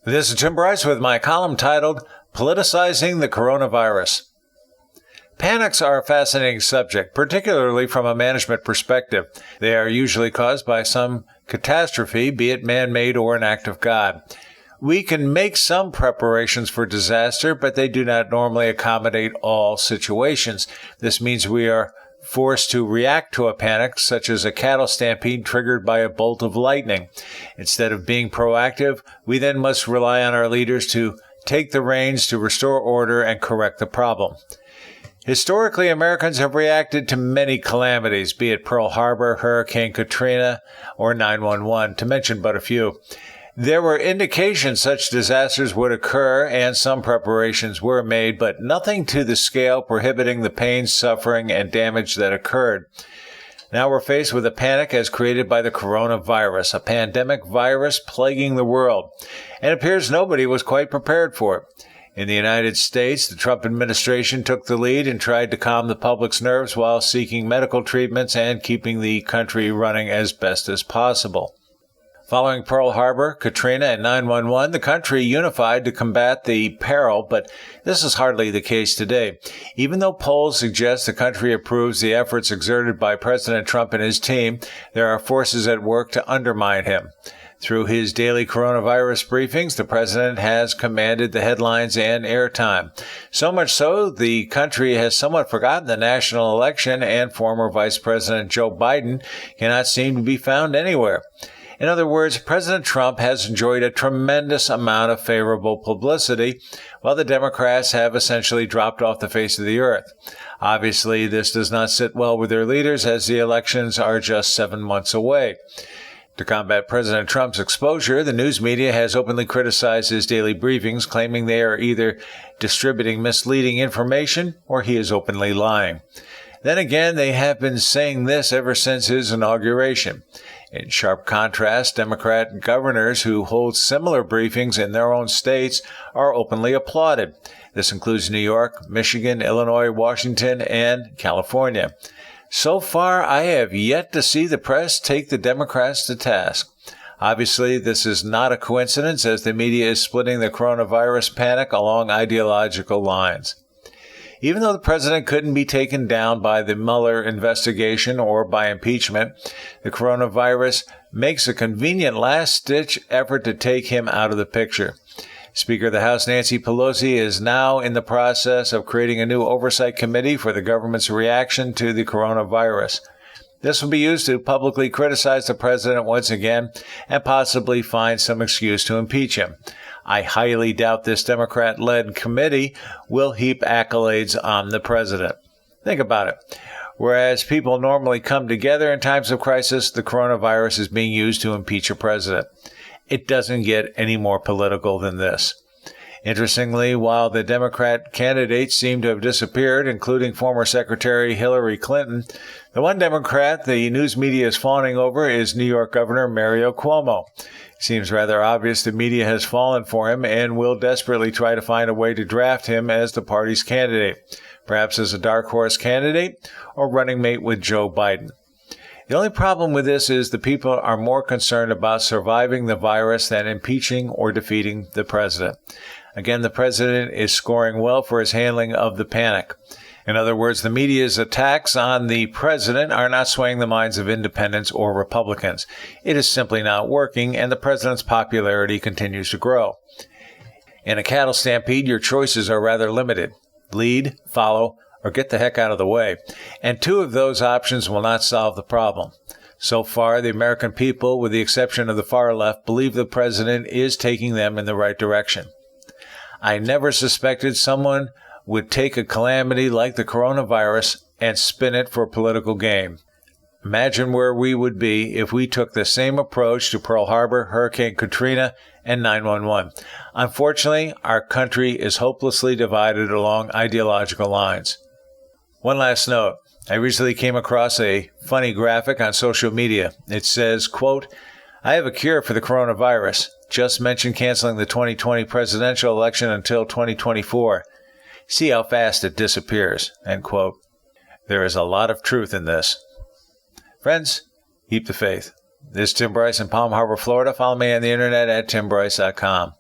This is Tim Bryce with my column titled, Politicizing the Coronavirus. Panics are a fascinating subject, particularly from a management perspective. They are usually caused by some catastrophe, be it man-made or an act of God. We can make some preparations for disaster, but they do not normally accommodate all situations. This means we are forced to react to a panic, such as a cattle stampede triggered by a bolt of lightning. Instead of being proactive, we then must rely on our leaders to take the reins to restore order and correct the problem. Historically, Americans have reacted to many calamities, be it Pearl Harbor, Hurricane Katrina, or 9/11, to mention but a few. There were indications such disasters would occur, and some preparations were made, but nothing to the scale prohibiting the pain, suffering, and damage that occurred. Now we're faced with a panic as created by the coronavirus, a pandemic virus plaguing the world, and it appears nobody was quite prepared for it. In the United States, the Trump administration took the lead and tried to calm the public's nerves while seeking medical treatments and keeping the country running as best as possible. Following Pearl Harbor, Katrina, and 9/11, the country unified to combat the peril, but this is hardly the case today. Even though polls suggest the country approves the efforts exerted by President Trump and his team, there are forces at work to undermine him. Through his daily coronavirus briefings, the president has commanded the headlines and airtime. So much so, the country has somewhat forgotten the national election, and former Vice President Joe Biden cannot seem to be found anywhere. In other words, President Trump has enjoyed a tremendous amount of favorable publicity, while the Democrats have essentially dropped off the face of the earth. Obviously, this does not sit well with their leaders, as the elections are just 7 months away. To combat President Trump's exposure, the news media has openly criticized his daily briefings, claiming they are either distributing misleading information or he is openly lying. Then again, they have been saying this ever since his inauguration. In sharp contrast, Democrat governors who hold similar briefings in their own states are openly applauded. This includes New York, Michigan, Illinois, Washington, and California. So far, I have yet to see the press take the Democrats to task. Obviously, this is not a coincidence, as the media is splitting the coronavirus panic along ideological lines. Even though the president couldn't be taken down by the Mueller investigation or by impeachment, the coronavirus makes a convenient last-ditch effort to take him out of the picture. Speaker of the House Nancy Pelosi is now in the process of creating a new oversight committee for the government's reaction to the coronavirus. This will be used to publicly criticize the president once again and possibly find some excuse to impeach him. I highly doubt this Democrat-led committee will heap accolades on the president. Think about it. Whereas people normally come together in times of crisis, the coronavirus is being used to impeach a president. It doesn't get any more political than this. Interestingly, while the Democrat candidates seem to have disappeared, including former Secretary Hillary Clinton, the one Democrat the news media is fawning over is New York Governor Mario Cuomo. It seems rather obvious the media has fallen for him and will desperately try to find a way to draft him as the party's candidate, perhaps as a dark horse candidate or running mate with Joe Biden. The only problem with this is the people are more concerned about surviving the virus than impeaching or defeating the president. Again, the president is scoring well for his handling of the panic. In other words, the media's attacks on the president are not swaying the minds of independents or Republicans. It is simply not working, and the president's popularity continues to grow. In a cattle stampede, your choices are rather limited. Lead, follow, or get the heck out of the way. And two of those options will not solve the problem. So far, the American people, with the exception of the far left, believe the president is taking them in the right direction. I never suspected someone would take a calamity like the coronavirus and spin it for political gain. Imagine where we would be if we took the same approach to Pearl Harbor, Hurricane Katrina, and 9/11. Unfortunately, our country is hopelessly divided along ideological lines. One last note. I recently came across a funny graphic on social media. It says, quote, "I have a cure for the coronavirus. Just mention canceling the 2020 presidential election until 2024. See how fast it disappears," end quote. There is a lot of truth in this. Friends, keep the faith. This is Tim Bryce in Palm Harbor, Florida. Follow me on the internet at timbryce.com.